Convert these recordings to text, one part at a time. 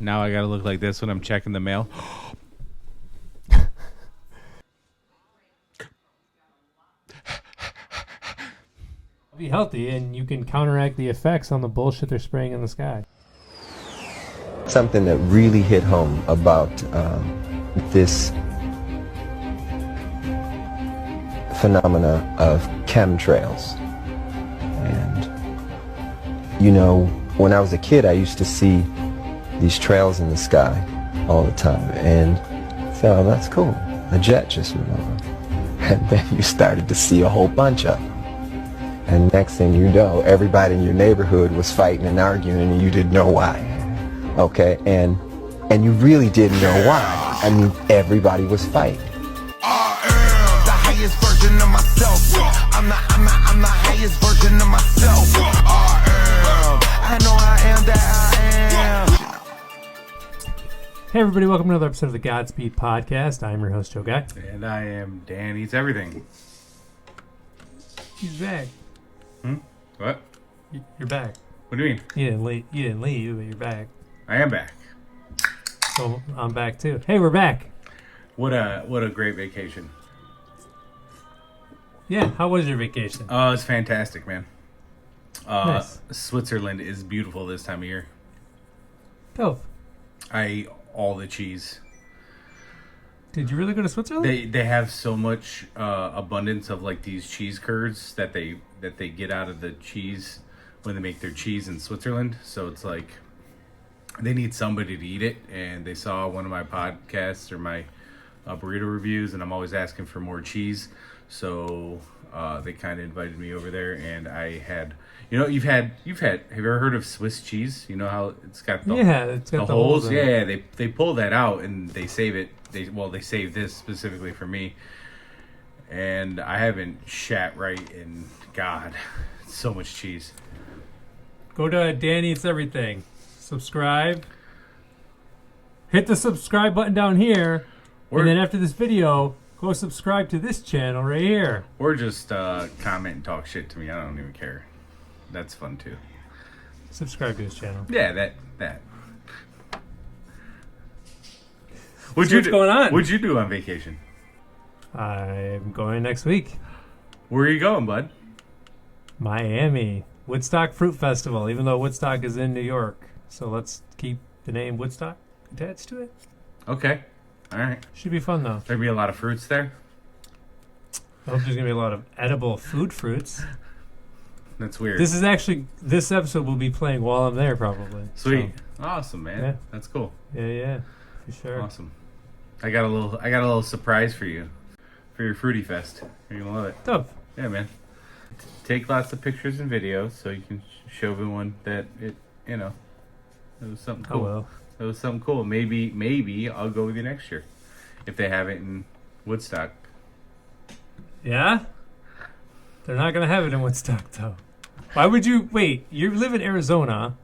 Now I gotta look like this when I'm checking the mail. Be healthy, and you can counteract the effects on the bullshit they're spraying in the sky. Something that really hit home about this phenomena of chemtrails. And, you know, when I was a kid, I used to see these trails in the sky all the time. And so, oh, that's cool. A jet just went over. And then you started to see a whole bunch of them. And next thing you know, everybody in your neighborhood was fighting and arguing, and you didn't know why. Okay, and you really didn't know why. I mean, everybody was fighting. I am the highest version of myself. I'm the highest version of myself. I know I am that I am. Hey everybody, welcome to another episode of the Godspeed Podcast. I'm your host, Joe Guy. And I am Dan Eats Everything. He's back. What? You're back. What do you mean? You didn't leave, but you're back. I am back. So I'm back too. Hey, we're back. What a great vacation. Yeah, how was your vacation? It's fantastic, man. Nice. Switzerland is beautiful this time of year. Dope. I ate all the cheese. Did you really go to Switzerland? They have so much abundance of like these cheese curds that they get out of the cheese when they make their cheese in Switzerland. So it's like they need somebody to eat it, and they saw one of my podcasts or my burrito reviews, and I'm always asking for more cheese. So they kind of invited me over there, and I had, you know, have you ever heard of Swiss cheese? You know how it's got the holes. Yeah, they pull that out and they save it. They save this specifically for me, and I haven't shat right in God, so much cheese. Go to Dan Eats Everything. Subscribe. Hit the subscribe button down here, and then after this video, go subscribe to this channel right here. Or just comment and talk shit to me. I don't even care. That's fun too. Subscribe to his channel. Yeah, that. What's going on? What'd you do on vacation? I'm going next week. Where are you going, bud? Miami. Woodstock Fruit Festival, even though Woodstock is in New York. So let's keep the name Woodstock attached to it. Okay. All right. Should be fun, though. There'll be a lot of fruits there? I hope there's going to be a lot of edible fruits. That's weird. This episode will be playing while I'm there, probably. Sweet. So, awesome, man. Yeah. That's cool. Yeah, for sure. Awesome. I got a little surprise for you, for your Fruity Fest. You're gonna love it. Dope. Yeah, man. Take lots of pictures and videos so you can show everyone that it was something cool. Oh, well. It was something cool. Maybe I'll go with you next year if they have it in Woodstock. Yeah? They're not going to have it in Woodstock, though. Why would you... Wait, you live in Arizona.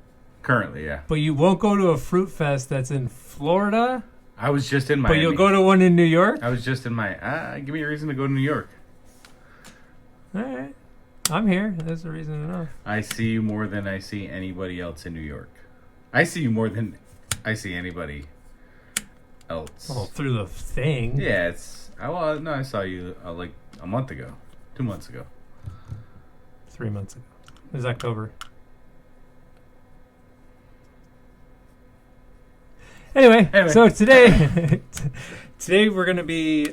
Currently, yeah. But you won't go to a fruit fest that's in Florida? I was just in Miami. But you'll go to one in New York? I was just in give me a reason to go to New York. All right. I'm here. That's a reason to know. I see you more than I see anybody else in New York. I see you more than I see anybody else. Well, through the thing. Yeah, I saw you like a month ago. 2 months ago. 3 months ago. It was October. Anyway, so today we're going to be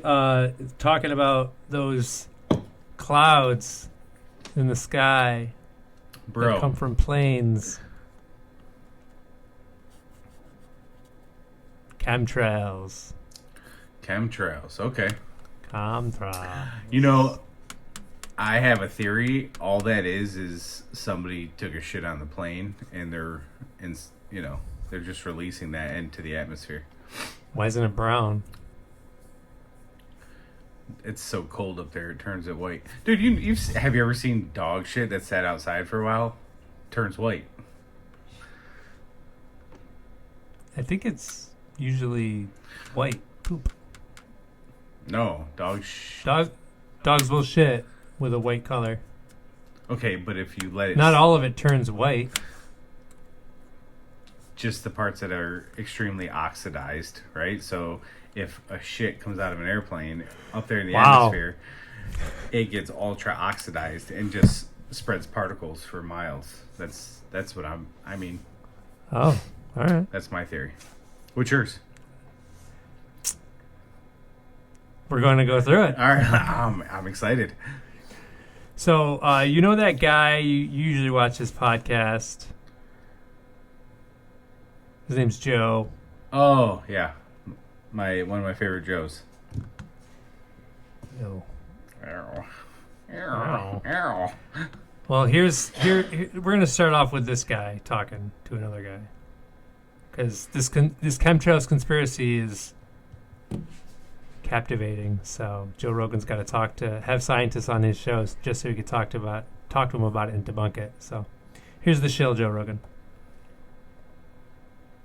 talking about those clouds in the sky that come from planes. Chemtrails. Okay. Chemtrails. You know, I have a theory. All that is somebody took a shit on the plane, and they're just releasing that into the atmosphere. Why isn't it brown? It's so cold up there, it turns it white. Dude, have you ever seen dog shit that sat outside for a while? Turns white. I think it's usually white poop. No, Dogs will shit with a white color. Okay, but if you let it... Not all of it turns white. just the parts that are extremely oxidized, right? So if a shit comes out of an airplane up there in the atmosphere, it gets ultra oxidized and just spreads particles for miles. That's what I mean. Oh, all right. That's my theory. What's yours? We're going to go through it. All right, I'm excited. So, you know that guy, you usually watch his podcast. His name's Joe. Oh, yeah. One of my favorite Joes. Ew. Ow. Ow. Ow. Well, here we're going to start off with this guy talking to another guy. Because this chemtrails conspiracy is captivating. So Joe Rogan's got to have scientists on his shows just so he could talk to him about it and debunk it. So here's the shill, Joe Rogan.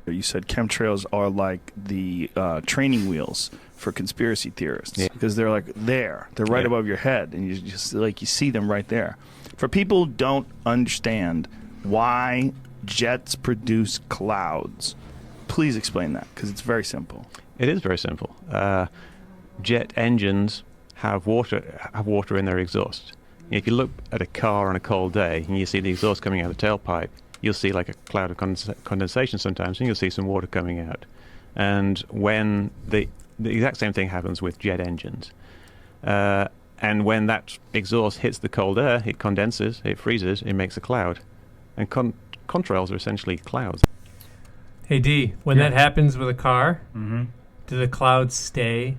You said chemtrails are like the training wheels for conspiracy theorists because they're like they're right above your head, and you just like you see them right there. For people who don't understand why jets produce clouds, please explain that because it's very simple. It is very simple. Jet engines have water in their exhaust. If you look at a car on a cold day and you see the exhaust coming out of the tailpipe, you'll see like a cloud of condensation sometimes, and you'll see some water coming out. And when the exact same thing happens with jet engines. And when that exhaust hits the cold air, it condenses, it freezes, it makes a cloud. And contrails are essentially clouds. Hey, D, when that happens with a car, Mm-hmm. do the clouds stay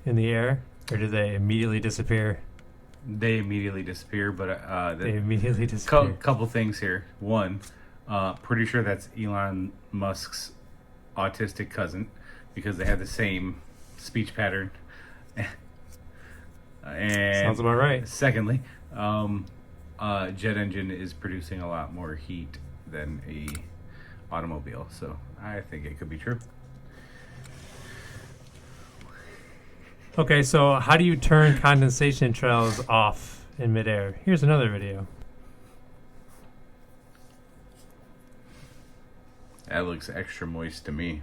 in the air, or do they immediately disappear? They immediately disappear, but They immediately disappear. couple things here. One, pretty sure that's Elon Musk's autistic cousin because they have the same speech pattern. And Sounds about right. secondly, jet engine is producing a lot more heat than a automobile, so I think it could be true. Okay, so how do you turn condensation trails off in midair? Here's another video. That looks extra moist to me.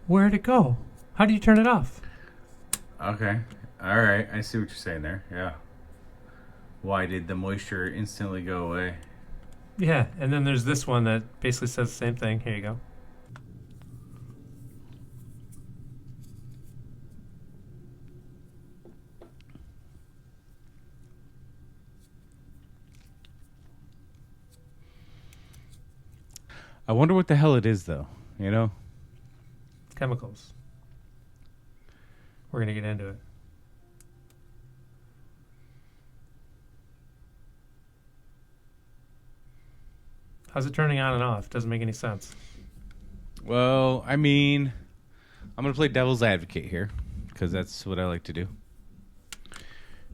Where'd it go? How do you turn it off? Okay. All right. I see what you're saying there. Yeah. Why did the moisture instantly go away? Yeah, and then there's this one that basically says the same thing. Here you go. I wonder what the hell it is, though. You know? Chemicals. We're going to get into it. How's it turning on and off? Doesn't make any sense. Well, I mean, I'm going to play devil's advocate here because that's what I like to do.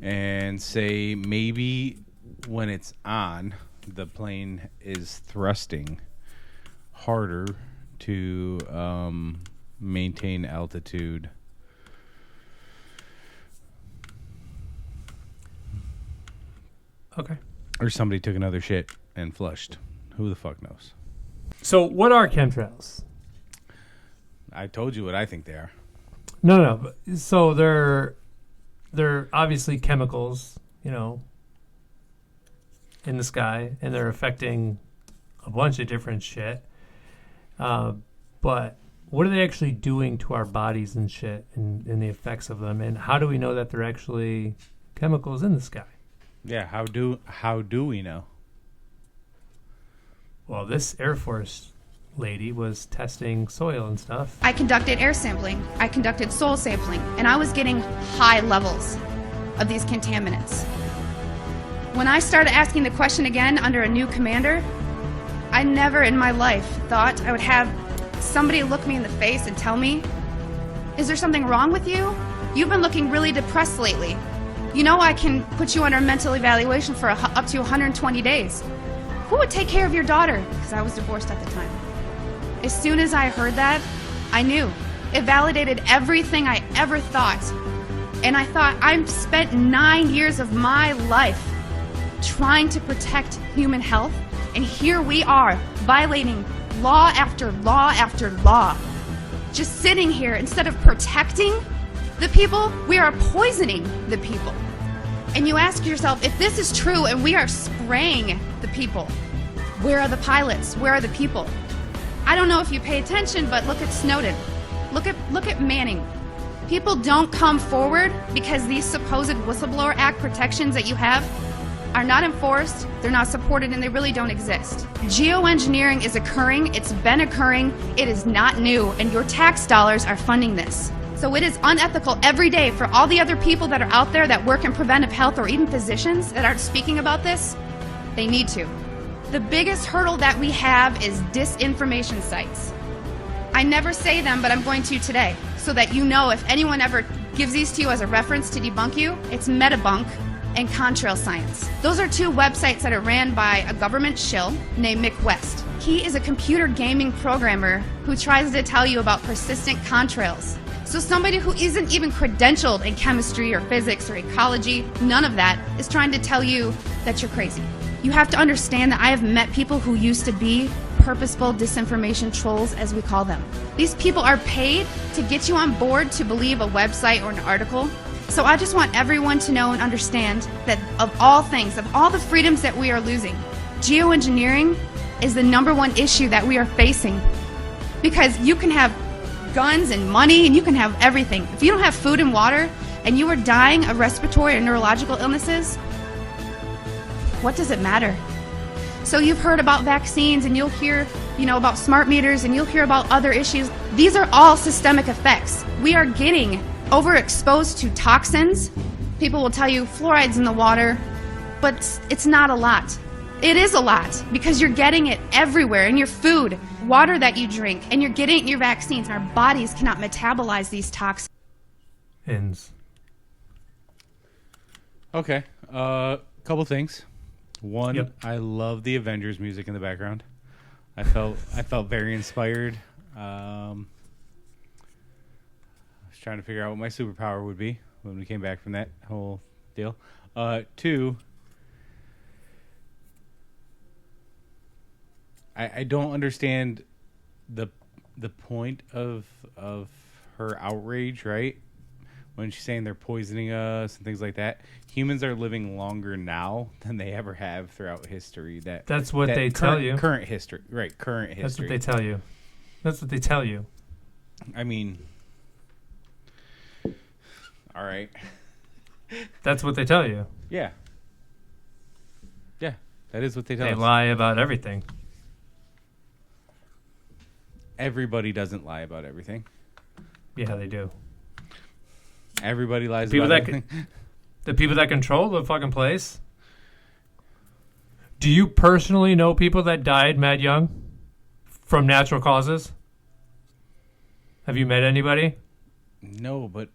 And say maybe when it's on, the plane is thrusting harder to maintain altitude. Okay. Or somebody took another shit and flushed. Who the fuck knows? So what are chemtrails? I told you what I think they are. No. So they're obviously chemicals, you know, in the sky, and they're affecting a bunch of different shit. But what are they actually doing to our bodies and shit, and the effects of them? And how do we know that they're actually chemicals in the sky? Yeah, how do we know? Well, this Air Force lady was testing soil and stuff. I conducted air sampling, I conducted soil sampling, and I was getting high levels of these contaminants. When I started asking the question again under a new commander, I never in my life thought I would have somebody look me in the face and tell me, "Is there something wrong with you? You've been looking really depressed lately. You know I can put you under mental evaluation for up to 120 days. Who would take care of your daughter?" Because I was divorced at the time. As soon as I heard that, I knew. It validated everything I ever thought. And I thought, I've spent 9 years of my life trying to protect human health, and here we are violating law after law after law. Just sitting here, instead of protecting the people, we are poisoning the people. And you ask yourself, if this is true and we are spraying the people, where are the pilots? Where are the people? I don't know if you pay attention, but look at Snowden. Look at Manning. People don't come forward because these supposed Whistleblower Act protections that you have are not enforced, they're not supported, and they really don't exist. Geoengineering is occurring, it's been occurring, it is not new, and your tax dollars are funding this. So it is unethical every day for all the other people that are out there that work in preventive health, or even physicians that aren't speaking about this. They need to. The biggest hurdle that we have is disinformation sites. I never say them, but I'm going to today, so that you know if anyone ever gives these to you as a reference to debunk you, it's Metabunk and Contrail Science. Those are two websites that are ran by a government shill named Mick West. He is a computer gaming programmer who tries to tell you about persistent contrails. So somebody who isn't even credentialed in chemistry or physics or ecology, none of that, is trying to tell you that you're crazy. You have to understand that I have met people who used to be purposeful disinformation trolls, as we call them. These people are paid to get you on board to believe a website or an article. So I just want everyone to know and understand that of all things, of all the freedoms that we are losing, geoengineering is the #1 issue that we are facing. Because you can have guns and money and you can have everything. If you don't have food and water and you are dying of respiratory or neurological illnesses, what does it matter? So you've heard about vaccines and you'll hear, about smart meters and you'll hear about other issues. These are all systemic effects. We are getting overexposed to toxins. People will tell you fluoride's in the water, but it's not a lot. It is a lot because you're getting it everywhere in your food, water that you drink, and you're getting it in your vaccines. Our bodies cannot metabolize these toxins. Okay. Couple things. One, Yep. I love the Avengers music in the background. I felt very inspired. I was trying to figure out what my superpower would be when we came back from that whole deal. Two, I don't understand the point of her outrage, right? When she's saying they're poisoning us and things like that. Humans are living longer now than they ever have throughout history. That's what they tell you. Current history. Right, current history. That's what they tell you. That's what they tell you. I mean, all right. That's what they tell you. Yeah. Yeah, that is what they tell They us. lie about everything. Everybody doesn't lie about everything. Yeah, they do. Everybody lies People about that everything. The people that control the fucking place. Do you personally know people that died mad young from natural causes? Have you met anybody? No, but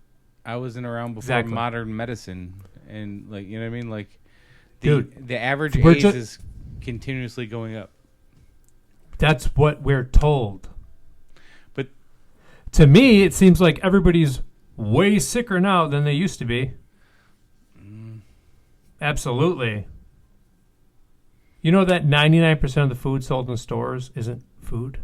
I wasn't around before Exactly. modern medicine. And, like, you know what I mean? Like, Dude, the average we're age ju- is continuously going up. That's what we're told. But To me, it seems like everybody's way sicker now than they used to be. Absolutely. You know that 99% of the food sold in stores isn't food?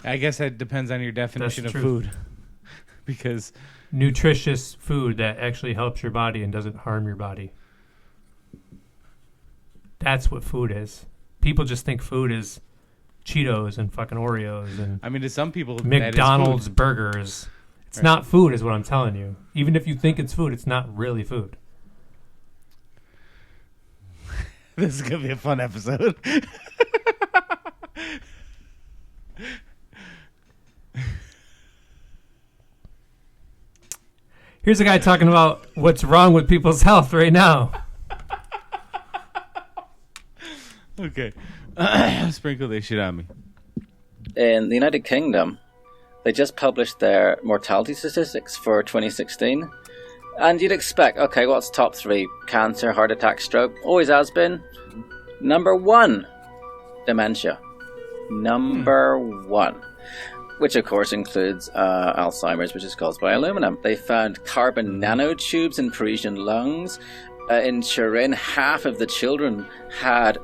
I guess that depends on your definition of true. food. Because Nutritious food that actually helps your body and doesn't harm your body. That's what food is. People just think food is Cheetos and fucking Oreos and I mean, to some people, McDonald's that is food. burgers. It's Right. not food is what I'm telling you. Even if you think it's food, it's not really food. This is gonna be a fun episode. Here's a guy talking about what's wrong with people's health right now. Okay, sprinkle this shit on me. In the United Kingdom, they just published their mortality statistics for 2016. And you'd expect, okay, what's top 3? Cancer, heart attack, stroke. Always has been. Number 1, dementia. Number 1. which of course includes Alzheimer's, which is caused by aluminum. They found carbon nanotubes in Parisian lungs. In Turin, half of the children had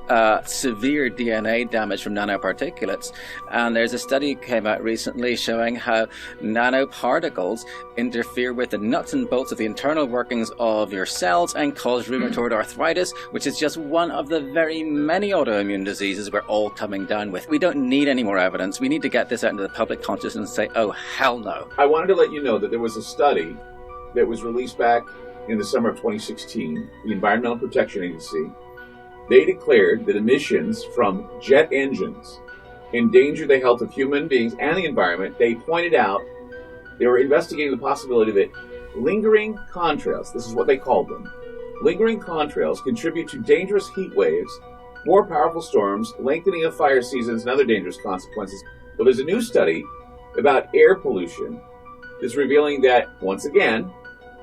severe DNA damage from nanoparticulates. And there's a study that came out recently showing how nanoparticles interfere with the nuts and bolts of the internal workings of your cells and cause rheumatoid arthritis, which is just one of the very many autoimmune diseases we're all coming down with. We don't need any more evidence. We need to get this out into the public consciousness and say, oh, hell no. I wanted to let you know that there was a study that was released back in the summer of 2016, the Environmental Protection Agency. They declared that emissions from jet engines endanger the health of human beings and the environment. They pointed out they were investigating the possibility that lingering contrails, this is what they called them, lingering contrails contribute to dangerous heat waves, more powerful storms, lengthening of fire seasons, and other dangerous consequences. Well, there's a new study about air pollution that's revealing that, once again,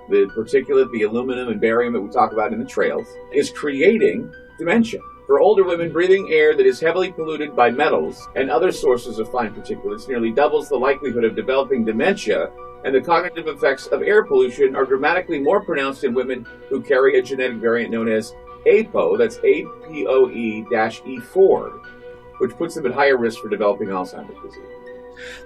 the particulate, the aluminum and barium that we talk about in the trails, is creating dementia. For older women, breathing air that is heavily polluted by metals and other sources of fine particulates nearly doubles the likelihood of developing dementia, and the cognitive effects of air pollution are dramatically more pronounced in women who carry a genetic variant known as APOE, that's APOE-E4, which puts them at higher risk for developing Alzheimer's disease.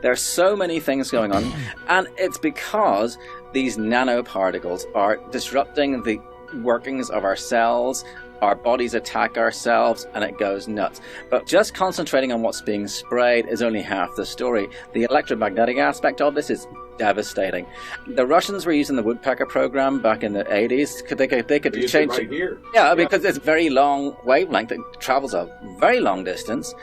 There are so many things going on, and it's because these nanoparticles are disrupting the workings of our cells, our bodies attack ourselves, and it goes nuts. But just concentrating on what's being sprayed is only half the story. The electromagnetic aspect of this is devastating. The Russians were using the woodpecker program back in the 80s. They could change it right here. Yeah, because it's very long wavelength. It travels a very long distance.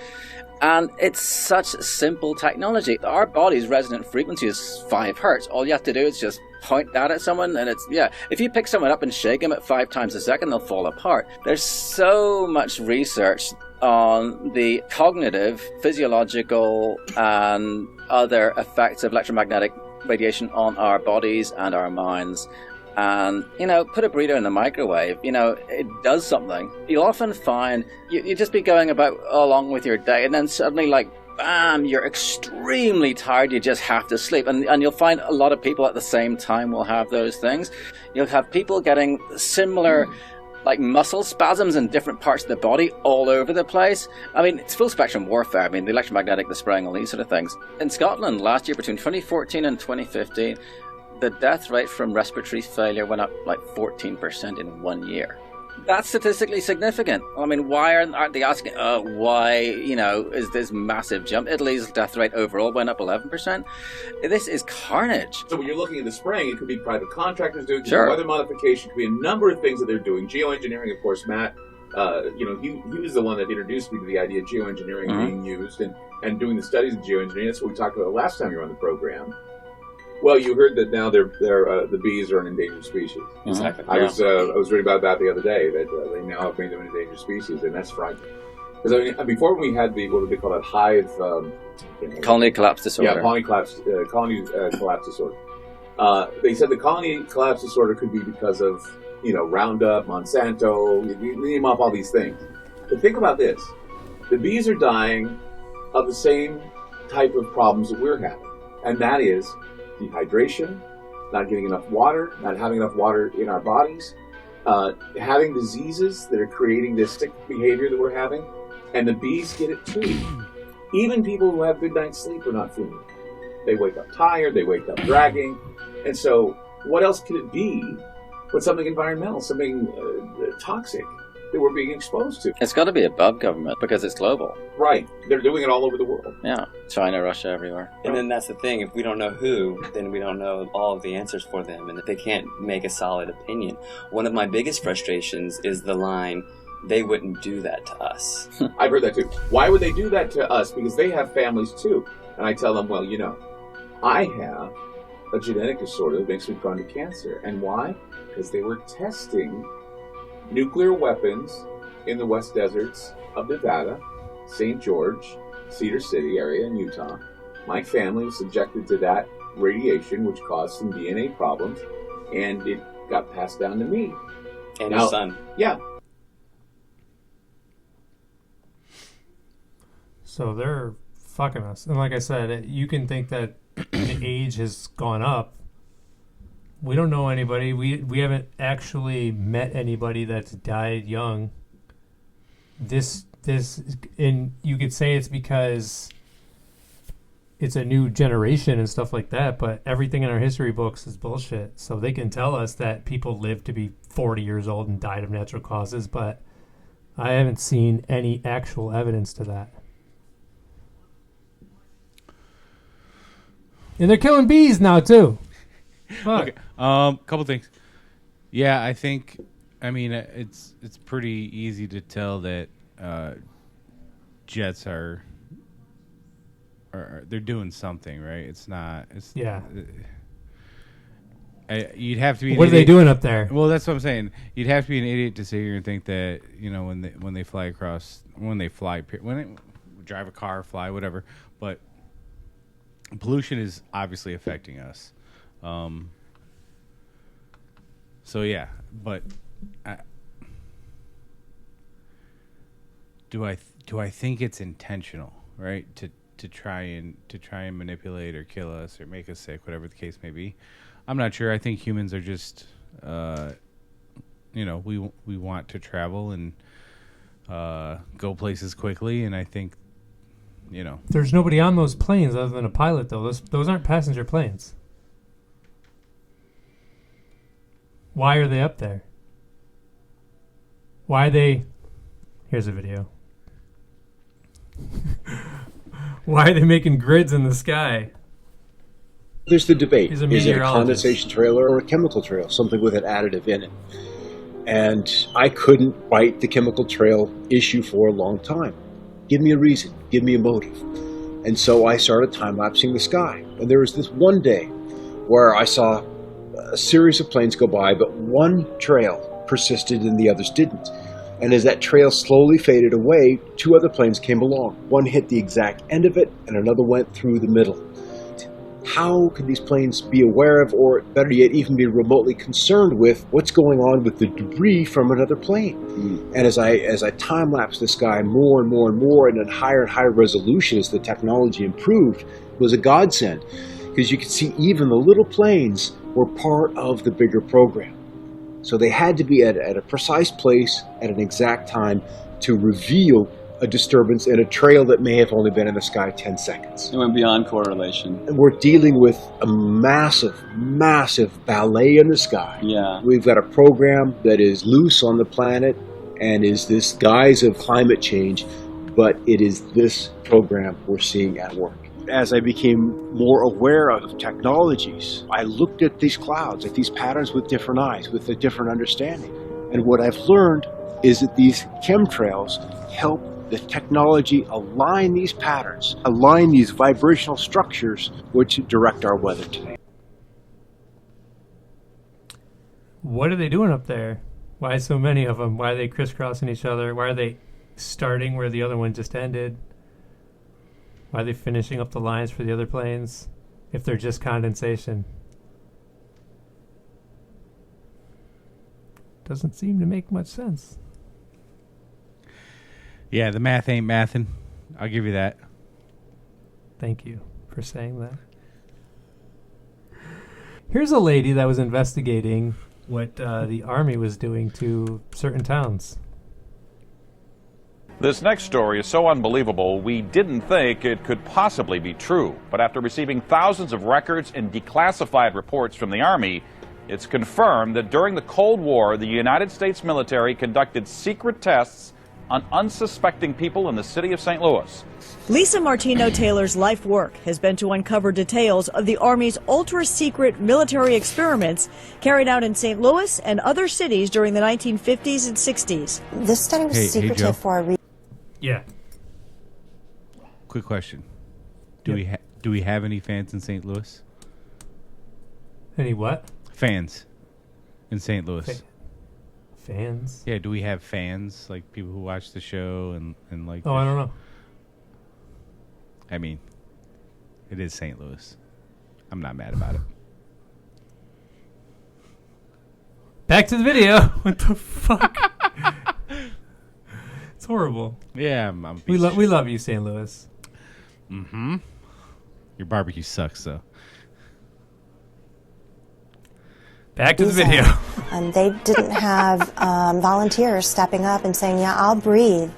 And it's such simple technology. Our body's resonant frequency is 5 hertz. All you have to do is just point that at someone, and it's, yeah. If you pick someone up and shake them at 5 times a second, they'll fall apart. There's so much research on the cognitive, physiological, and other effects of electromagnetic radiation on our bodies and our minds. And, put a burrito in the microwave, it does something. You'll often find you just be going about along with your day, and then suddenly, bam, you're extremely tired, you just have to sleep. And you'll find a lot of people at the same time will have those things. You'll have people getting similar, muscle spasms in different parts of the body all over the place. I mean, it's full spectrum warfare. I mean, the electromagnetic, the spraying, all these sort of things. In Scotland, last year, between 2014 and 2015, the death rate from respiratory failure went up 14% in 1 year. That's statistically significant. I mean, why aren't they asking, why, is this massive jump? Italy's death rate overall went up 11%. This is carnage. So when you're looking at the spraying, it could be private contractors doing, sure, weather modification, it could be a number of things that they're doing. Geoengineering, of course, Matt, he was the one that introduced me to the idea of geoengineering being used and doing the studies of geoengineering. That's what we talked about last time you were on the program. Well, you heard that now the bees are an endangered species. Exactly. I was reading about that the other day, that they now have made them an endangered species, and that's frightening. Because before we had what would they call it, hive colony collapse disorder. Yeah, colony collapse disorder. They said the colony collapse disorder could be because of Roundup, Monsanto. You name off all these things. But think about this: the bees are dying of the same type of problems that we're having, and that is dehydration, not getting enough water, not having enough water in our bodies, having diseases that are creating this sick behavior that we're having, and the bees get it too. Even people who have good night's sleep are not feeling it. They wake up tired, they wake up dragging, and so what else could it be but something environmental, something toxic that we're being exposed to? It's got to be above government because it's global. Right. They're doing it all over the world. Yeah. China, Russia, everywhere. And then that's the thing. If we don't know who, then we don't know all of the answers for them, and that they can't make a solid opinion. One of my biggest frustrations is the line, they wouldn't do that to us. I've heard that too. Why would they do that to us? Because they have families too. And I tell them, well, I have a genetic disorder that makes me prone to cancer. And why? Because they were testing nuclear weapons in the West Deserts of Nevada, St. George, Cedar City area in Utah. My family was subjected to that radiation, which caused some DNA problems, and it got passed down to me. And your son. Yeah. So they're fucking us. And like I said, you can think that the age has gone up. We don't know anybody. We haven't actually met anybody that's died young. This and you could say it's because it's a new generation and stuff like that, but everything in our history books is bullshit. So they can tell us that people lived to be 40 years old and died of natural causes, but I haven't seen any actual evidence to that. And they're killing bees now too. Fuck. Okay. Couple things. Yeah, I think. I mean, it's pretty easy to tell that jets are they're doing something, right? It's not. It's Yeah. You'd have to be. What are they doing up there? Well, that's what I'm saying. You'd have to be an idiot to sit here and think that when they drive a car, fly, whatever. But pollution is obviously affecting us. So yeah, but do I think it's intentional, right? To try and manipulate or kill us or make us sick, whatever the case may be. I'm not sure. I think humans are just, we want to travel and go places quickly, and I think, There's nobody on those planes other than a pilot, though. Those aren't passenger planes. Why are they up there? Why are they... Here's a video. Why are they making grids in the sky? There's the debate. He's a Is it a meteorologist. condensation trailer or a chemical trail, something with an additive in it? And I couldn't fight the chemical trail issue for a long time. Give me a reason. Give me a motive. And so I started time-lapsing the sky. And there was this one day where I saw a series of planes go by, but one trail persisted and the others didn't. And as that trail slowly faded away, two other planes came along. One hit the exact end of it, and another went through the middle. How could these planes be aware of, or better yet, even be remotely concerned with what's going on with the debris from another plane? And as I time-lapsed the sky more and more and more, and at higher and higher resolution as the technology improved, it was a godsend, because you could see even the little planes were part of the bigger program. So they had to be at a precise place at an exact time to reveal a disturbance in a trail that may have only been in the sky 10 seconds. It went beyond correlation. And we're dealing with a massive, massive ballet in the sky. Yeah. We've got a program that is loose on the planet and is this guise of climate change, but it is this program we're seeing at work. As I became more aware of technologies, I looked at these clouds, at these patterns with different eyes, with a different understanding. And what I've learned is that these chemtrails help the technology align these patterns, align these vibrational structures which direct our weather today. What are they doing up there? Why so many of them? Why are they crisscrossing each other? Why are they starting where the other one just ended? Why are they finishing up the lines for the other planes if they're just condensation? Doesn't seem to make much sense. Yeah, the math ain't mathin'. I'll give you that. Thank you for saying that. Here's a lady that was investigating what the Army was doing to certain towns. This next story is so unbelievable, we didn't think it could possibly be true. But after receiving thousands of records and declassified reports from the Army, it's confirmed that during the Cold War, the United States military conducted secret tests on unsuspecting people in the city of St. Louis. Lisa Martino-Taylor's life work has been to uncover details of the Army's ultra-secret military experiments carried out in St. Louis and other cities during the 1950s and 60s. This study was secretive for a reason. Yeah. Quick question: Do we have any fans in St. Louis? Any what? Fans in St. Louis. Fans? Yeah. Do we have fans, like people who watch the show and like? Oh, I don't know. I mean, it is St. Louis. I'm not mad about it. Back to the video. What the fuck? It's horrible. Yeah, we love you, St. Louis. Mm-hmm. Your barbecue sucks, though. Back to the video. And they didn't have volunteers stepping up and saying, yeah, I'll breathe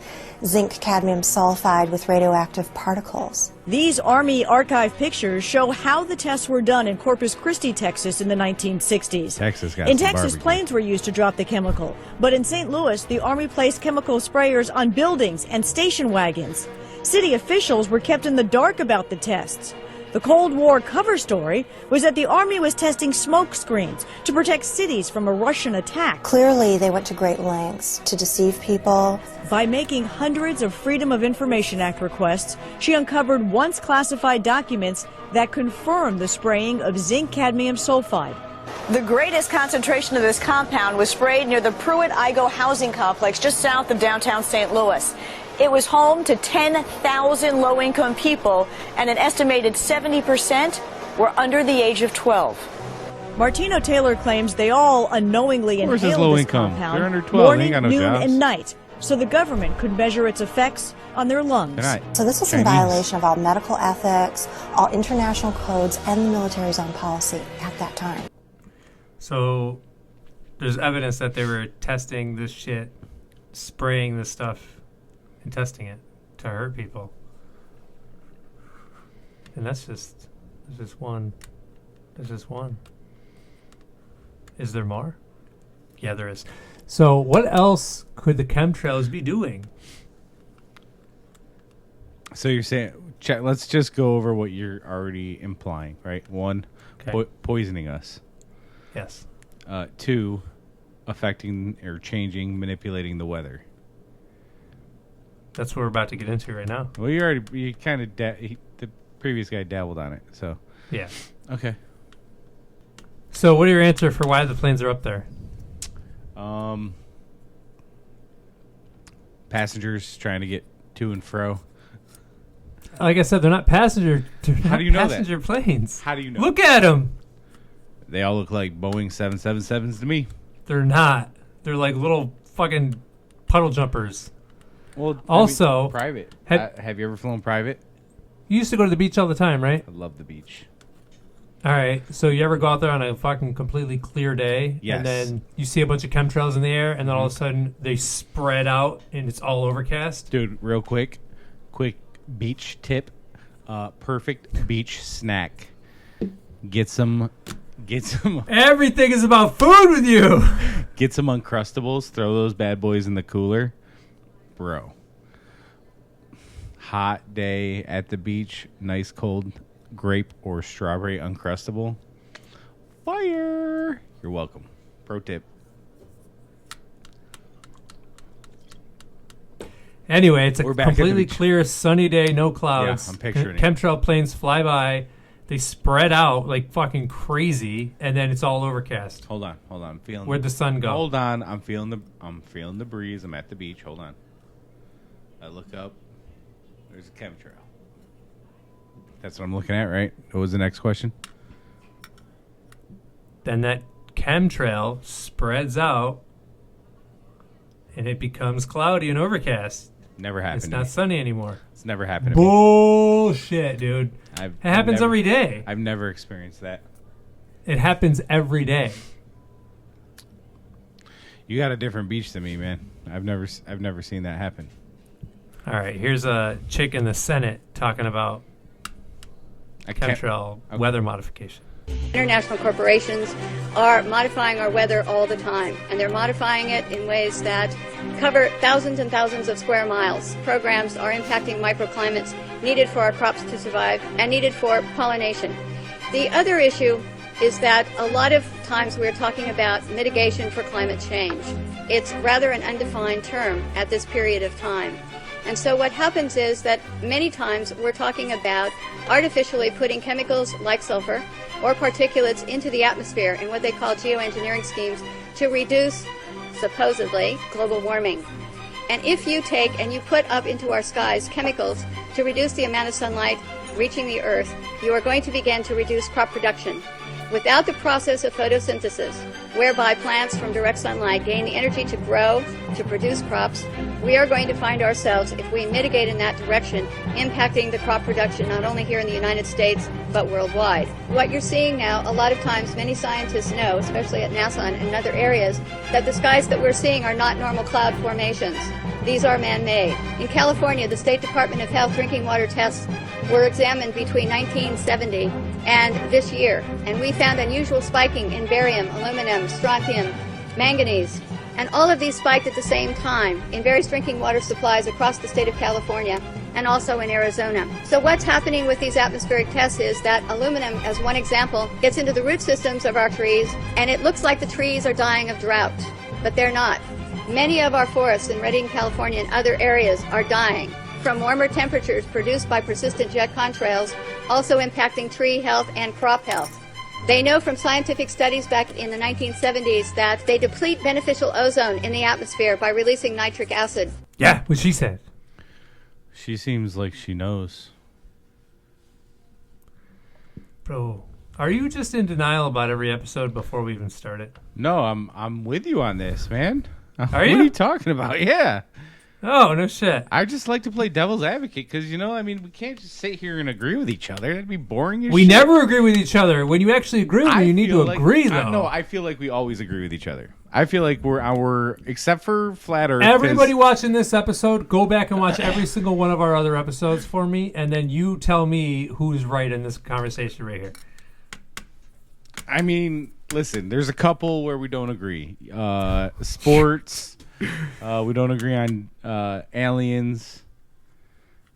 zinc cadmium sulfide with radioactive particles. These Army archive pictures show how the tests were done in Corpus Christi, Texas in the 1960s. Texas got in some Texas, barbecue. planes were used to drop the chemical. But in St. Louis, the Army placed chemical sprayers on buildings and station wagons. City officials were kept in the dark about the tests. The Cold War cover story was that the Army was testing smoke screens to protect cities from a Russian attack. Clearly, they went to great lengths to deceive people. By making hundreds of Freedom of Information Act requests, she uncovered once classified documents that confirmed the spraying of zinc cadmium sulfide. The greatest concentration of this compound was sprayed near the Pruitt-Igoe housing complex just south of downtown St. Louis. It was home to 10,000 low-income people, and an estimated 70% were under the age of 12. Martino Taylor claims they all unknowingly Where's this inhaled low this income? compound They're under 12. They morning, ain't got no noon, jobs. and night, so the government could measure its effects on their lungs. So this was in violation of all medical ethics, all international codes, and the military's own policy at that time. So there's evidence that they were testing this shit, spraying this stuff, and testing it to hurt people. And that's just one. There's just one. Is there more? Yeah, there is. So what else could the chemtrails be doing? So you're saying, let's just go over what you're already implying, right? One, poisoning us. Yes. 2, affecting or changing, manipulating the weather. That's what we're about to get into right now. Well, you kind of the previous guy dabbled on it, so yeah. Okay. So, what are your answer for why the planes are up there? Passengers trying to get to and fro. Like I said, they're not passenger. They're not How do you know that? passenger planes. How do you know? Look at them. They all look like Boeing 777s to me. They're not. They're like little fucking puddle jumpers. Well, also, I mean, private. Have you ever flown private? You used to go to the beach all the time, right? I love the beach. All right. So you ever go out there on a fucking completely clear day? Yes. And then you see a bunch of chemtrails in the air, and then all of a sudden they spread out and it's all overcast? Dude, real quick beach tip. Perfect beach snack. Get some. Everything is about food with you. Get some Uncrustables. Throw those bad boys in the cooler. Bro. Hot day at the beach. Nice cold grape or strawberry Uncrustable. Fire. You're welcome. Pro tip. Anyway, it's a We're back at the completely beach. clear sunny day, no clouds. Yeah, I'm picturing it. Chemtrail planes fly by. They spread out like fucking crazy, and then it's all overcast. Hold on. I'm feeling. Where'd the sun go? Hold on. I'm feeling the breeze. I'm at the beach. Hold on. I look up. There's a chemtrail. That's what I'm looking at, right? What was the next question? Then that chemtrail spreads out, and it becomes cloudy and overcast. Never happened. It's to not me. sunny anymore. It's never happened to me. Bullshit, dude. It happens never- every day. I've never experienced that. It happens every day. You got a different beach than me, man. I've never seen that happen. All right, here's a chick in the Senate talking about chemtrail weather modification. International corporations are modifying our weather all the time, and they're modifying it in ways that cover thousands and thousands of square miles. Programs are impacting microclimates needed for our crops to survive and needed for pollination. The other issue is that a lot of times we're talking about mitigation for climate change. It's rather an undefined term at this period of time. And so what happens is that many times we're talking about artificially putting chemicals like sulfur or particulates into the atmosphere in what they call geoengineering schemes to reduce, supposedly, global warming. And if you take and you put up into our skies chemicals to reduce the amount of sunlight reaching the earth, you are going to begin to reduce crop production. Without the process of photosynthesis, whereby plants from direct sunlight gain the energy to grow, to produce crops, we are going to find ourselves, if we mitigate in that direction, impacting the crop production not only here in the United States, but worldwide. What you're seeing now, a lot of times many scientists know, especially at NASA and in other areas, that the skies that we're seeing are not normal cloud formations. These are man-made. In California, the State Department of Health drinking water tests were examined between 1970 and this year, and we found unusual spiking in barium, aluminum, strontium, manganese, and all of these spiked at the same time in various drinking water supplies across the state of California and also in Arizona. So what's happening with these atmospheric tests is that aluminum, as one example, gets into the root systems of our trees, and it looks like the trees are dying of drought, but they're not. Many of our forests in Redding, California and other areas are dying from warmer temperatures produced by persistent jet contrails, also impacting tree health and crop health. They know from scientific studies back in the 1970s that they deplete beneficial ozone in the atmosphere by releasing nitric acid. Yeah, what she said. She seems like she knows. Bro, are you just in denial about every episode before we even started? No, I'm with you on this, man. Are What you? are you talking about? Yeah. Oh, no shit. I just like to play devil's advocate because, we can't just sit here and agree with each other. That'd be boring as We shit. never agree with each other. When you actually agree with me, you need to agree, though. No, I feel like we always agree with each other. I feel like we're except for Flat Earth. Everybody watching this episode, go back and watch every single one of our other episodes for me, and then you tell me who's right in this conversation right here. I mean, listen, there's a couple where we don't agree. Sports, we don't agree on aliens,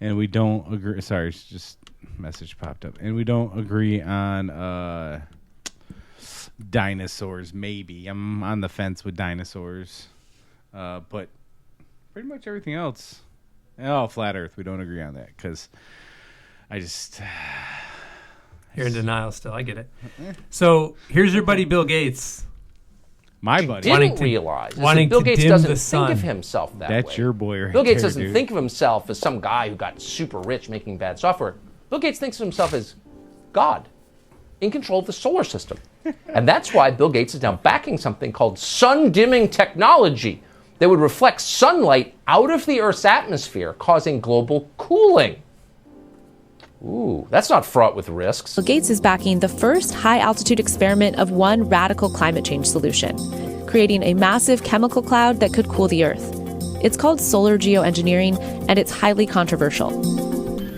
and we don't agree. Sorry, it's just a message popped up. And we don't agree on dinosaurs, maybe. I'm on the fence with dinosaurs. But pretty much everything else. Oh, Flat Earth, we don't agree on that because I just... You're in denial still. I get it. So here's your buddy Bill Gates. My buddy. Didn't realize is that wanting Bill to Gates dim doesn't the think sun. of himself that way. That's your boy right Bill Gates there, doesn't dude. think of himself as some guy who got super rich making bad software. Bill Gates thinks of himself as God in control of the solar system. And that's why Bill Gates is now backing something called sun-dimming technology that would reflect sunlight out of the Earth's atmosphere, causing global cooling. Ooh, that's not fraught with risks. Bill Gates is backing the first high-altitude experiment of one radical climate change solution, creating a massive chemical cloud that could cool the Earth. It's called solar geoengineering, and it's highly controversial.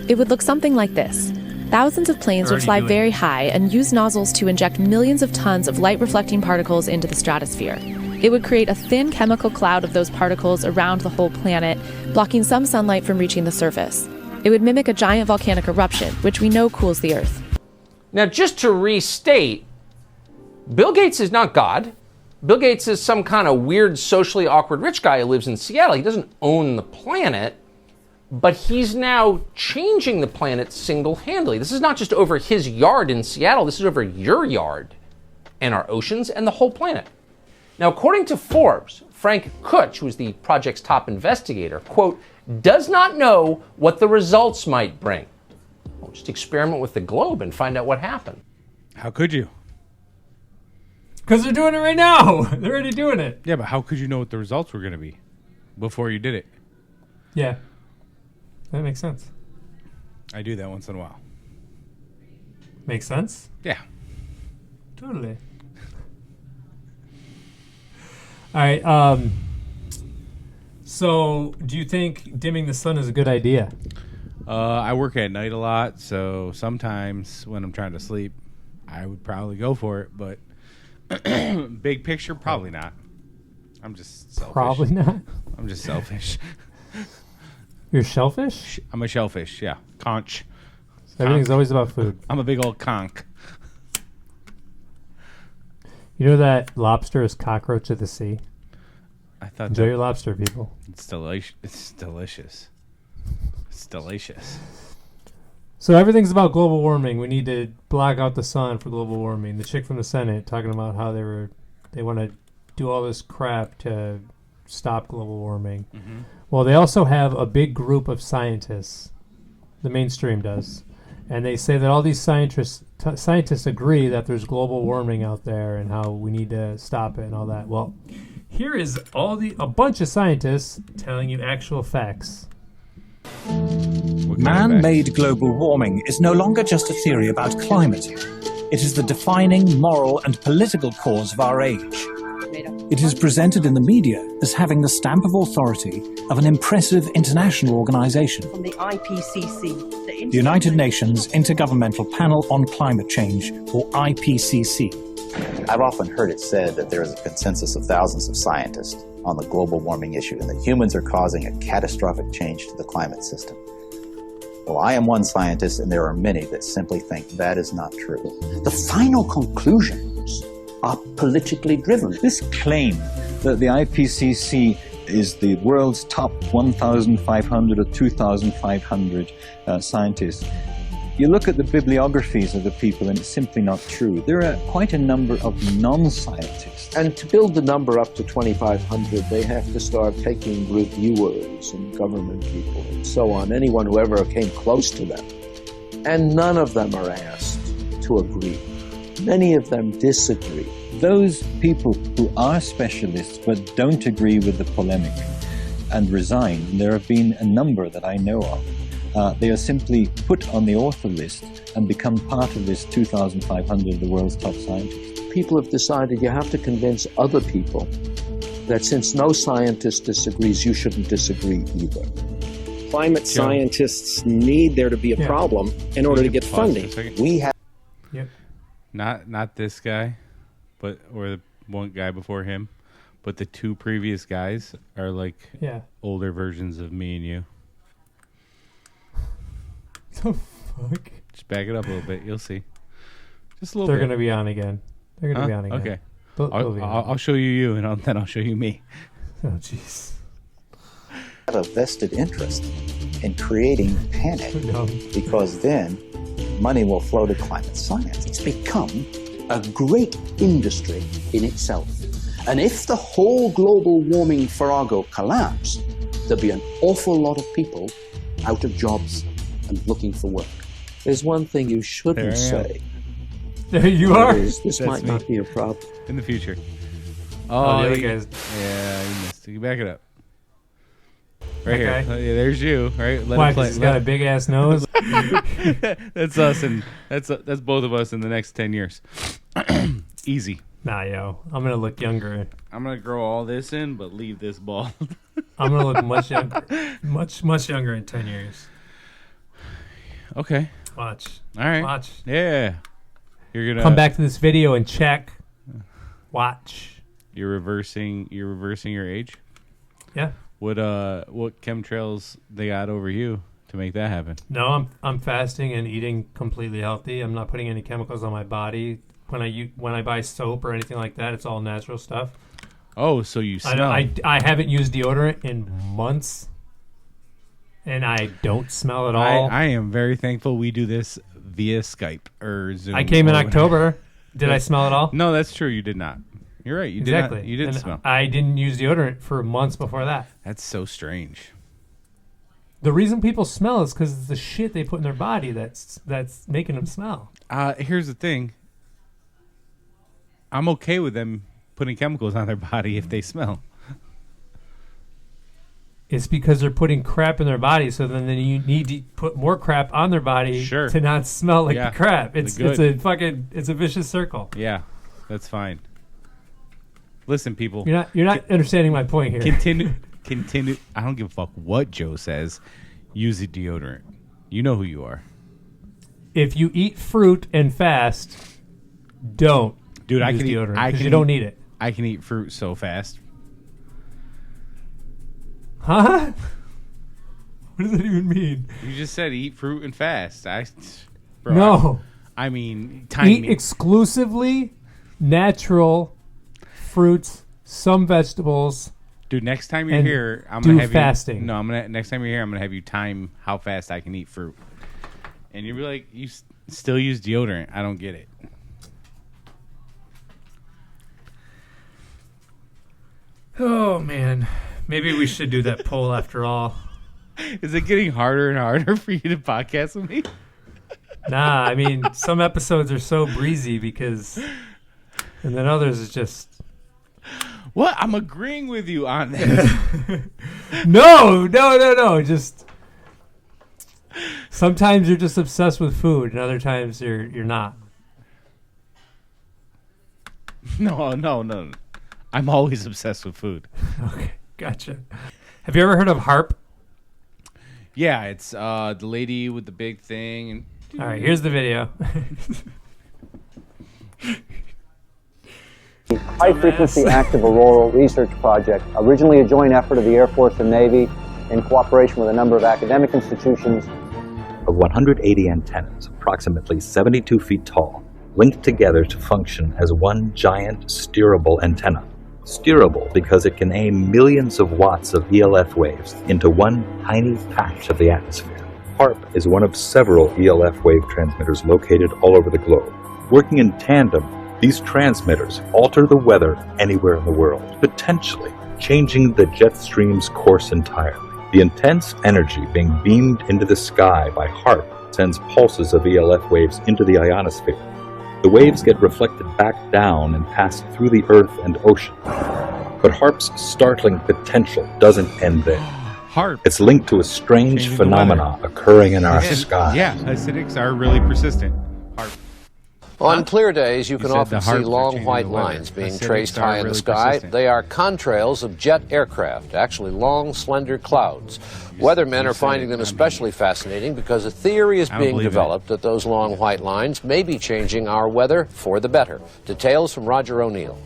It would look something like this. Thousands of planes would fly very high and use nozzles to inject millions of tons of light-reflecting particles into the stratosphere. It would create a thin chemical cloud of those particles around the whole planet, blocking some sunlight from reaching the surface. It would mimic a giant volcanic eruption, which we know cools the Earth. Now, just to restate, Bill Gates is not God. Bill Gates is some kind of weird, socially awkward rich guy who lives in Seattle. He doesn't own the planet, but he's now changing the planet single-handedly. This is not just over his yard in Seattle. This is over your yard and our oceans and the whole planet. Now, according to Forbes, Frank Kutch, who is the project's top investigator, quote, does not know what the results might bring. Well, just experiment with the globe and find out what happened. How could you? Because they're doing it right now. They're already doing it. Yeah, but how could you know what the results were going to be before you did it? Yeah. That makes sense. I do that once in a while. Makes sense? Yeah. Totally. All right. So, do you think dimming the sun is a good idea? I work at night a lot, so sometimes when I'm trying to sleep, I would probably go for it. But big picture, probably not. I'm just selfish. Probably not? I'm just selfish. You're shellfish? I'm a shellfish, yeah. Conch. Everything's always about food. I'm a big old conch. You know that lobster is cockroach of the sea? I thought Enjoy your lobster, people. It's delicious. It's delicious. It's delicious. So everything's about global warming. We need to block out the sun for global warming. The chick from the Senate talking about how they want to do all this crap to stop global warming. Mm-hmm. Well, they also have a big group of scientists. The mainstream does. And they say that all these scientists scientists agree that there's global warming out there and how we need to stop it and all that. Well, here is a bunch of scientists telling you actual facts. Man-made global warming is no longer just a theory about climate. It is the defining moral and political cause of our age. It is presented in the media as having the stamp of authority of an impressive international organization, From the IPCC, the United Nations Intergovernmental Panel on Climate Change, or IPCC. I've often heard it said that there is a consensus of thousands of scientists on the global warming issue and that humans are causing a catastrophic change to the climate system. Well, I am one scientist, and there are many that simply think that is not true. The final conclusions are politically driven. This claim that the IPCC is the world's top 1,500 or 2,500 scientists, you look at the bibliographies of the people and it's simply not true. There are quite a number of non-scientists. And to build the number up to 2,500, they have to start taking reviewers and government people and so on, anyone who ever came close to them. And none of them are asked to agree. Many of them disagree. Those people who are specialists but don't agree with the polemic and resign, there have been a number that I know of. They are simply put on the author list and become part of this 2,500 of the world's top scientists. People have decided you have to convince other people that since no scientist disagrees, you shouldn't disagree either. Climate scientists need there to be a problem in order to get funding. We have. Not this guy, or the one guy before him, but the two previous guys are like older versions of me and you. The fuck? Just back it up a little bit. You'll see. Just a little They're bit. going to be on again. They're going to be on again. Okay. They'll be on. I'll show you and then I'll show you me. Oh, jeez. Have a vested interest in creating panic because then money will flow to climate science. It's become a great industry in itself. And if the whole global warming farrago collapsed, there'd be an awful lot of people out of jobs and looking for work. There's one thing you shouldn't say. There you are. This That's might me. not be a problem. In the future. Oh, the other guys. Yeah, you missed it. You back it up. Right Okay. here. Yeah, there's you. Right. Let Why? it play. 'Cause he's got a big ass nose. That's us, and that's both of us in the next 10 years. Easy. Nah, yo, I'm gonna look younger. I'm gonna grow all this in, but leave this bald. I'm gonna look much younger, much younger in 10 years. Okay. Watch. All right. Watch. Yeah. You're gonna Come back to this video and check. Watch. You're reversing your age. Yeah. What chemtrails they got over you to make that happen? No, I'm fasting and eating completely healthy. I'm not putting any chemicals on my body. When I buy soap or anything like that, it's all natural stuff. Oh, so you smell? I haven't used deodorant in months, and I don't smell at all. I am very thankful we do this via Skype or Zoom. I came in or whatever. October. Did I smell at all? No, that's true. You did not. You're right. You Exactly. did not. You didn't And smell. I didn't use deodorant for months before that. That's so strange. The reason people smell is because it's the shit they put in their body that's making them smell. Here's the thing. I'm okay with them putting chemicals on their body if they smell. It's because they're putting crap in their body, so then you need to put more crap on their body to not smell like the crap. It's a vicious circle. Yeah, that's fine. Listen, people. You're not understanding my point here. Continue. I don't give a fuck what Joe says. Use a deodorant. You know who you are. If you eat fruit and fast, don't. Dude, I use can eat deodorant because you don't need it. I can eat fruit so fast. Huh? What does that even mean? You just said eat fruit and fast. No. I mean, tiny. Eat exclusively natural fruits, some vegetables. Dude, next time you're and here, I'm do gonna have fasting. you. No, next time you're here, I'm gonna have you time how fast I can eat fruit, and you'll be like, you still use deodorant. I don't get it. Oh man, maybe we should do that poll after all. Is it getting harder and harder for you to podcast with me? Nah, I mean, some episodes are so breezy because, and then others is just. What? I'm agreeing with you on this. No. Just sometimes you're just obsessed with food, and other times you're not. No. I'm always obsessed with food. Okay, gotcha. Have you ever heard of HARP? Yeah, it's the lady with the big thing. And all right, here's the video. High-frequency active auroral research project, originally a joint effort of the Air Force and Navy in cooperation with a number of academic institutions. Of 180 antennas, approximately 72 feet tall, linked together to function as one giant steerable antenna. Steerable because it can aim millions of watts of ELF waves into one tiny patch of the atmosphere. HARP is one of several ELF wave transmitters located all over the globe. Working in tandem, these transmitters alter the weather anywhere in the world, potentially changing the jet stream's course entirely. The intense energy being beamed into the sky by HARP sends pulses of ELF waves into the ionosphere. The waves get reflected back down and pass through the Earth and ocean. But HARP's startling potential doesn't end there. HARP. It's linked to a strange phenomena occurring in our sky. Yeah, acidics are really persistent. HARP. On clear days, you can said often the see HARPs are long changing white the weather. lines being Acidics traced are high in the really sky. persistent. They are contrails of jet aircraft, actually long, slender clouds. Weathermen are finding them especially fascinating because a theory is I don't being believe it. developed that those long white lines may be changing our weather for the better. Details from Roger O'Neill.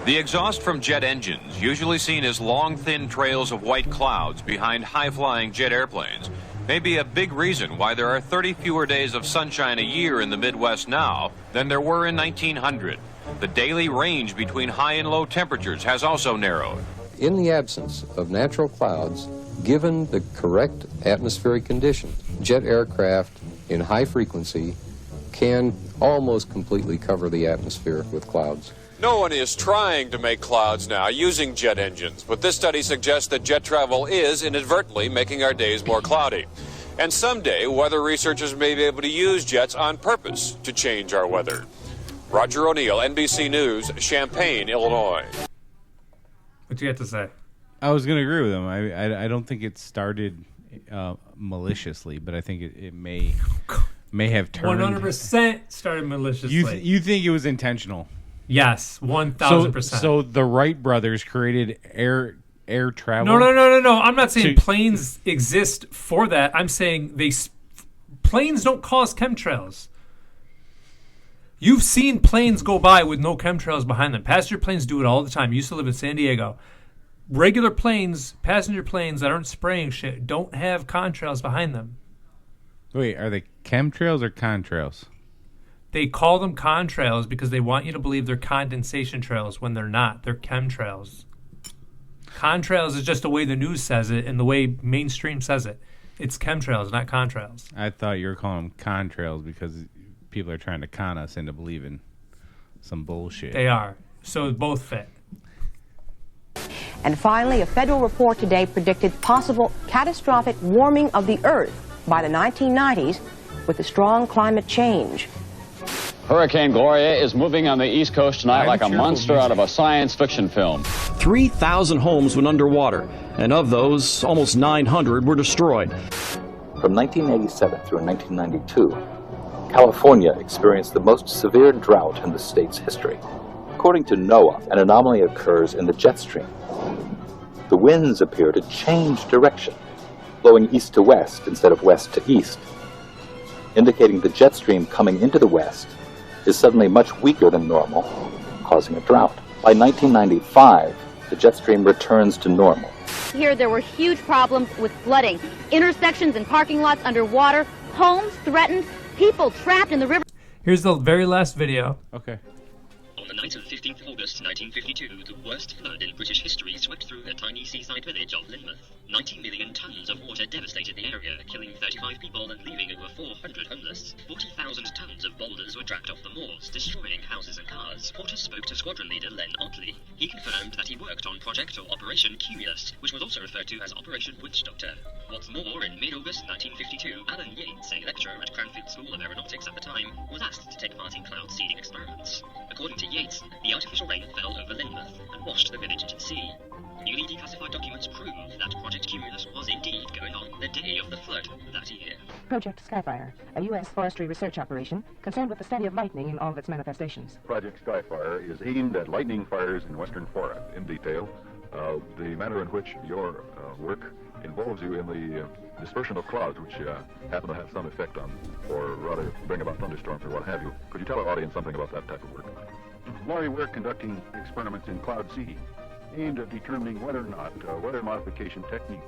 The exhaust from jet engines, usually seen as long, thin trails of white clouds behind high-flying jet airplanes, may be a big reason why there are 30 fewer days of sunshine a year in the Midwest now than there were in 1900. The daily range between high and low temperatures has also narrowed. In the absence of natural clouds, given the correct atmospheric conditions, jet aircraft in high frequency can almost completely cover the atmosphere with clouds. No one is trying to make clouds now using jet engines, but this study suggests that jet travel is inadvertently making our days more cloudy. And someday, weather researchers may be able to use jets on purpose to change our weather. Roger O'Neill, NBC News, Champaign, Illinois. What you got to say? I was going to agree with him. I don't think it started maliciously, but I think it may have turned. 100% started maliciously. You think it was intentional? Yes, 1,000%. So the Wright brothers created air travel. No. I'm not saying planes exist for that. I'm saying planes don't cause chemtrails. You've seen planes go by with no chemtrails behind them. Passenger planes do it all the time. You used to live in San Diego. Regular planes, passenger planes that aren't spraying shit, don't have contrails behind them. Wait, are they chemtrails or contrails? They call them contrails because they want you to believe they're condensation trails when they're not. They're chemtrails. Contrails is just the way the news says it and the way mainstream says it. It's chemtrails, not contrails. I thought you were calling them contrails because people are trying to con us into believing some bullshit. They are. So both fit. And finally, a federal report today predicted possible catastrophic warming of the Earth by the 1990s with a strong climate change. Hurricane Gloria is moving on the East Coast tonight like a monster out of a science fiction film. 3,000 homes went underwater, and of those, almost 900 were destroyed. From 1987 through 1992, California experienced the most severe drought in the state's history. According to NOAA, an anomaly occurs in the jet stream. The winds appear to change direction, blowing east to west instead of west to east, indicating the jet stream coming into the west is suddenly much weaker than normal, causing a drought. By 1995, the jet stream returns to normal. Here there were huge problems with flooding, intersections and parking lots underwater, homes threatened, people trapped in the river. Here's the very last video. Okay. On the night of 15th August 1952, the worst flood in British history swept through the tiny seaside village of Lynmouth. 90 million tons of water devastated the area, killing 35 people and leaving over 400 homeless. 40,000 tons of boulders were dragged off the moors, destroying houses and cars. Porter spoke to squadron leader Len Otley. He confirmed that he worked on Project or Operation Cumulus, which was also referred to as Operation Witch Doctor. What's more, in mid-August 1952, Alan Yates, a lecturer at Cranfield School of Aeronautics at the time, was asked to take part in cloud seeding experiments. According to Yates, the artificial rain fell over Lynmouth and washed the village into the sea. Newly declassified documents prove that Project Cumulus was indeed going on the day of the flood that year. Project Skyfire, a U.S. forestry research operation concerned with the study of lightning in all of its manifestations. Project Skyfire is aimed at lightning fires in western Florida. In detail, the manner in which your work involves you in the dispersion of clouds, which happen to have some effect on, or rather bring about thunderstorms or what have you. Could you tell our audience something about that type of work? Laurie, we're conducting experiments in cloud seeding, aimed at determining whether or not weather modification techniques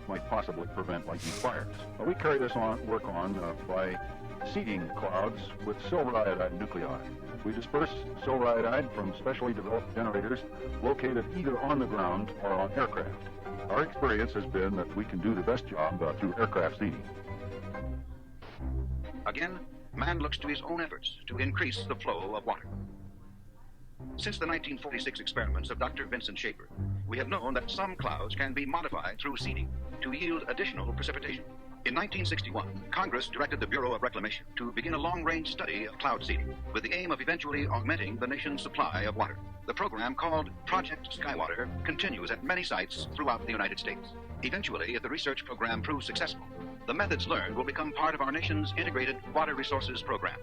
might possibly prevent lightning fires. We carry this work on by seeding clouds with silver iodide nuclei. We disperse silver iodide from specially developed generators located either on the ground or on aircraft. Our experience has been that we can do the best job through aircraft seeding. Again, man looks to his own efforts to increase the flow of water. Since the 1946 experiments of Dr. Vincent Schaefer, we have known that some clouds can be modified through seeding to yield additional precipitation. In 1961, Congress directed the Bureau of Reclamation to begin a long-range study of cloud seeding with the aim of eventually augmenting the nation's supply of water. The program, called Project Skywater, continues at many sites throughout the United States. Eventually, if the research program proves successful, the methods learned will become part of our nation's integrated water resources program.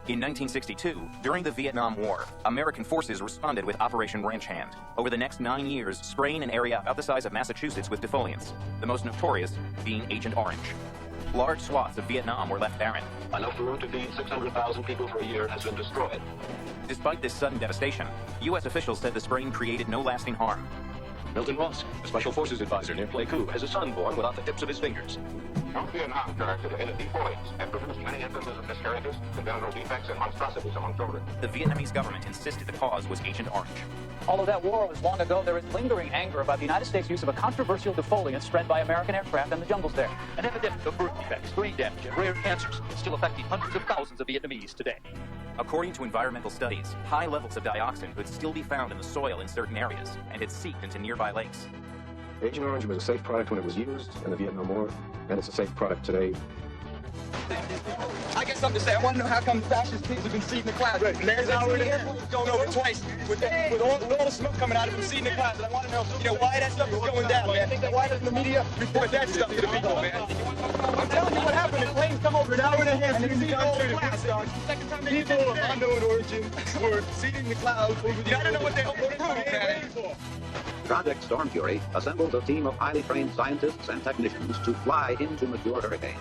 In 1962, during the Vietnam War, American forces responded with Operation Ranch Hand. Over the next 9 years, spraying an area about the size of Massachusetts with defoliants, the most notorious being Agent Orange. Large swaths of Vietnam were left barren. Enough food to feed 600,000 people for a year has been destroyed. Despite this sudden devastation, U.S. officials said the spraying created no lasting harm. Milton Ross, a Special Forces advisor near Pleiku, has a son born without the tips of his fingers. North Vietnam character in defoliants and produced many instances of miscarriages, congenital defects, and monstrosities among children. The Vietnamese government insisted the cause was Agent Orange. Although that war was long ago, there is lingering anger about the United States' use of a controversial defoliant spread by American aircraft in the jungles there. An epidemic of birth defects, brain damage, and rare cancers still affecting hundreds of thousands of Vietnamese today. According to environmental studies, high levels of dioxin could still be found in the soil in certain areas, and had seeped into nearby lakes. Agent Orange was a safe product when it was used in the Vietnam War, and it's a safe product today. I got something to say. I want to know how come fascist pigs have been seeding the clouds. Right. There's our airport going over twice with all the smoke coming out of them seeding the clouds. And I want to know, why that stuff is going down, man. Why doesn't the media report that stuff to the people, man? I'm telling you what happened. The planes come over an hour and a half and they see the whole clouds, dog. Second time people of unknown origin were seeding the clouds over the I don't know what they hope to prove, man. Project Storm Fury assembles a team of highly trained scientists and technicians to fly into mature hurricanes.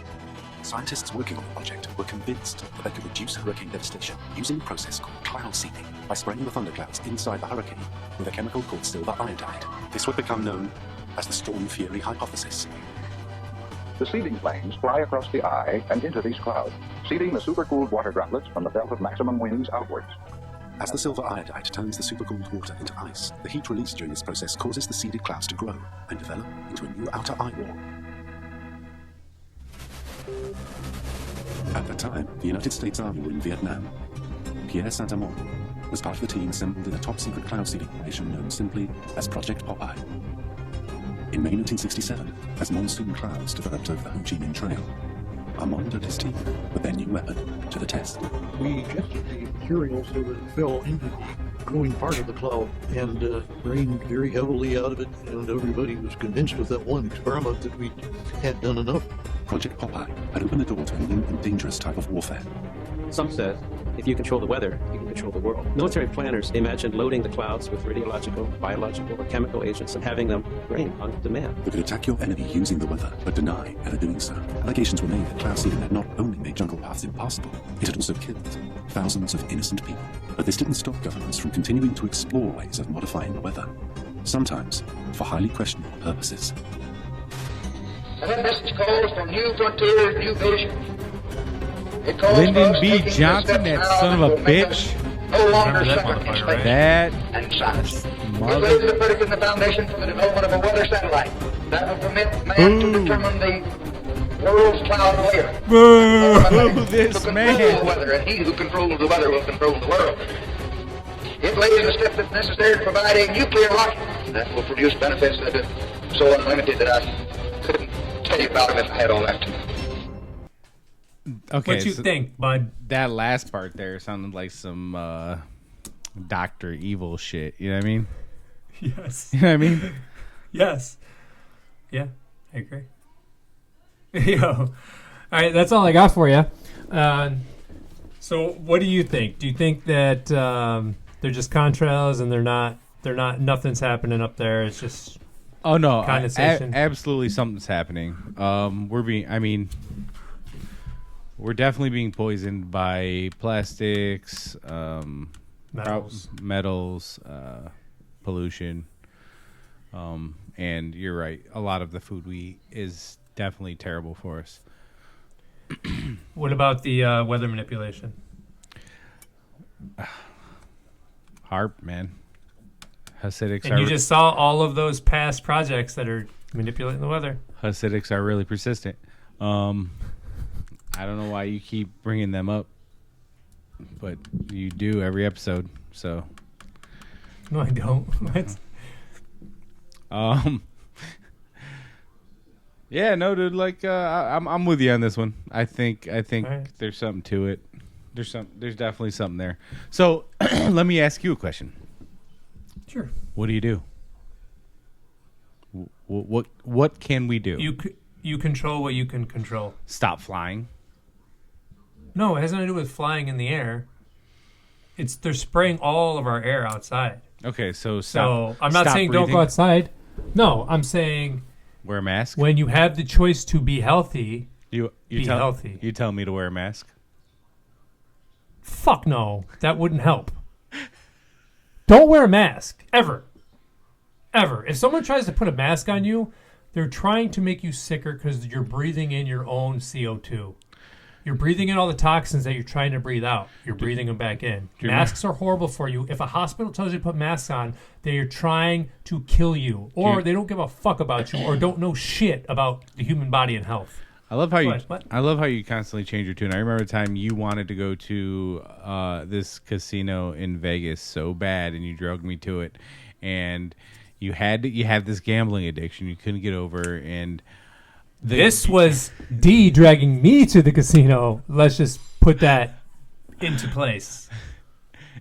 Scientists working on the project were convinced that they could reduce hurricane devastation using a process called cloud seeding by spraying the thunderclouds inside the hurricane with a chemical called silver iodide. This would become known as the Storm Fury hypothesis. The seeding planes fly across the eye and into these clouds, seeding the supercooled water droplets from the belt of maximum winds outwards. As the silver iodide turns the supercooled water into ice, the heat released during this process causes the seeded clouds to grow and develop into a new outer eye wall. At that time, the United States Army were in Vietnam. Pierre Saint-Amand was part of the team assembled in a top-secret cloud seeding operation known simply as Project Popeye. In May 1967, as monsoon clouds developed over the Ho Chi Minh Trail, Armand and his team put their new weapon to the test. We injected the material so that it fell into the growing part of the cloud and rained very heavily out of it, and everybody was convinced with that one experiment that we had done enough. Project Popeye had opened the door to a new and dangerous type of warfare. Some said, if you control the weather, you can control the world. Military planners imagined loading the clouds with radiological, biological, or chemical agents and having them rain on demand. They could attack your enemy using the weather, but deny ever doing so. Allegations were made that cloud seeding had not only made jungle paths impossible, it had also killed thousands of innocent people. But this didn't stop governments from continuing to explore ways of modifying the weather, sometimes for highly questionable purposes. And then this calls for new frontier, new vision. Lyndon B. Johnson, that son of a bitch. no longer Remember that suffer in motherfucker, space right? That and science. It mother- lays the verdict in the foundation for the development of a weather satellite that will permit man to determine the world's cloud layer. Boo, this to man. control the weather, and he who controls the weather will control the world. It lays the step that's necessary to provide a nuclear rocket that will produce benefits that are so unlimited that I couldn't tell you about them if I had all that time. Okay, What you think, bud? That last part there sounded like some Dr. Evil shit. You know what I mean? Yes. You know what I mean? Yes. Yeah, I agree. Yo. All right, that's all I got for you. So what do you think? Do you think that they're just contrails and they're not nothing's happening up there? It's just condensation? Absolutely something's happening. We're definitely being poisoned by plastics, metals, pollution. And you're right. A lot of the food we eat is definitely terrible for us. What about the weather manipulation? HARP, man. Hasidics And you just saw all of those past projects that are manipulating the weather. Hasidics are really persistent. I don't know why you keep bringing them up, but you do every episode. So no, I don't. What? Yeah, no, dude. Like, I'm with you on this one. I think right. There's something to it. There's definitely something there. So, let me ask you a question. Sure. What do you do? What can we do? You control what you can control. Stop flying. No, it has nothing to do with flying in the air. They're spraying all of our air outside. Okay, so I'm not saying breathing. Don't go outside. No, I'm saying wear a mask. When you have the choice to be healthy, be healthy. You tell me to wear a mask? Fuck no, that wouldn't help. Don't wear a mask ever. If someone tries to put a mask on you, they're trying to make you sicker because you're breathing in your own CO2. You're breathing in all the toxins that you're trying to breathe out. You're breathing them back in. Masks are horrible for you. If a hospital tells you to put masks on, they're trying to kill you. Or they don't give a fuck about you or don't know shit about the human body and health. I love how you constantly change your tune. I remember the time you wanted to go to this casino in Vegas so bad and you drugged me to it. And you had this gambling addiction you couldn't get over, and this was D dragging me to the casino. Let's just put that into place.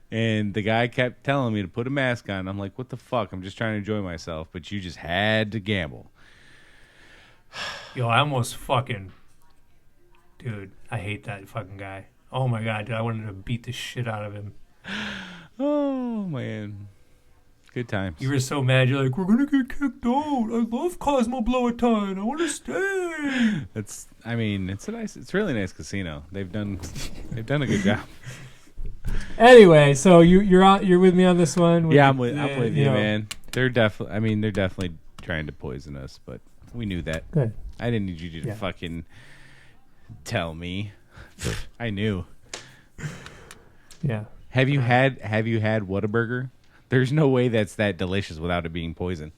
And the guy kept telling me to put a mask on. I'm like, what the fuck? I'm just trying to enjoy myself. But you just had to gamble. Yo, I almost fucking... Dude, I hate that fucking guy. Oh my God, dude, I wanted to beat the shit out of him. Oh, man. Good times. You were so mad. You're like, we're gonna get kicked out. I love Cosmobloaton. I want to stay. It's a really nice casino. They've done a good job. Anyway, so you're with me on this one. Yeah, I'm with you, man. They're definitely trying to poison us, but we knew that. Good. I didn't need you to fucking tell me. I knew. Yeah. Have you had Whataburger? There's no way that's that delicious without it being poison.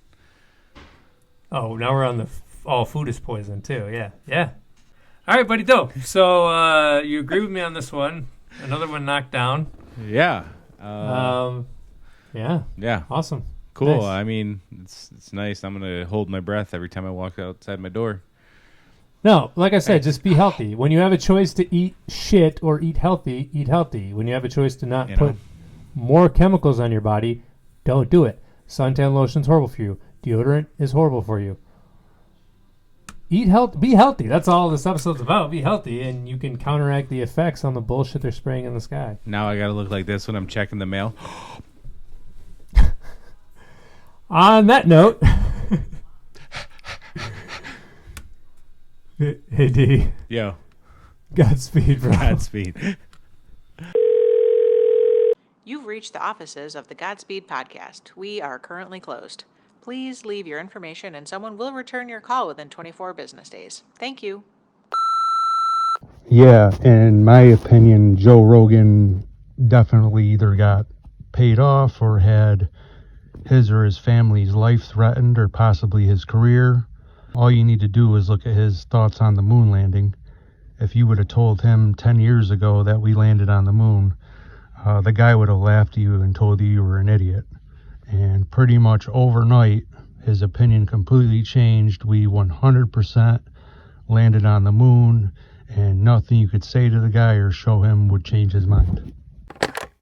Oh, now we're on all food is poison too. Yeah. All right, buddy, dope. So you agree with me on this one? Another one knocked down. Yeah. Yeah. Awesome. Cool. Nice. I mean, it's nice. I'm gonna hold my breath every time I walk outside my door. No, like I said, just be healthy. When you have a choice to eat shit or eat healthy, eat healthy. When you have a choice to not put more chemicals on your body, don't do it. Suntan lotion's horrible for you. Deodorant is horrible for you. Eat healthy. Be healthy. That's all this episode's about. Be healthy, and you can counteract the effects on the bullshit they're spraying in the sky. Now I gotta look like this when I'm checking the mail. On that note, hey D. Yo. Godspeed, bro. Godspeed. You've reached the offices of the Godspeed podcast. We are currently closed. Please leave your information and someone will return your call within 24 business days. Thank you. Yeah, in my opinion, Joe Rogan definitely either got paid off or had his or his family's life threatened, or possibly his career. All you need to do is look at his thoughts on the moon landing. If you would have told him 10 years ago that we landed on the moon, the guy would have laughed at you and told you were an idiot. And pretty much overnight, his opinion completely changed. We 100% landed on the moon, and nothing you could say to the guy or show him would change his mind.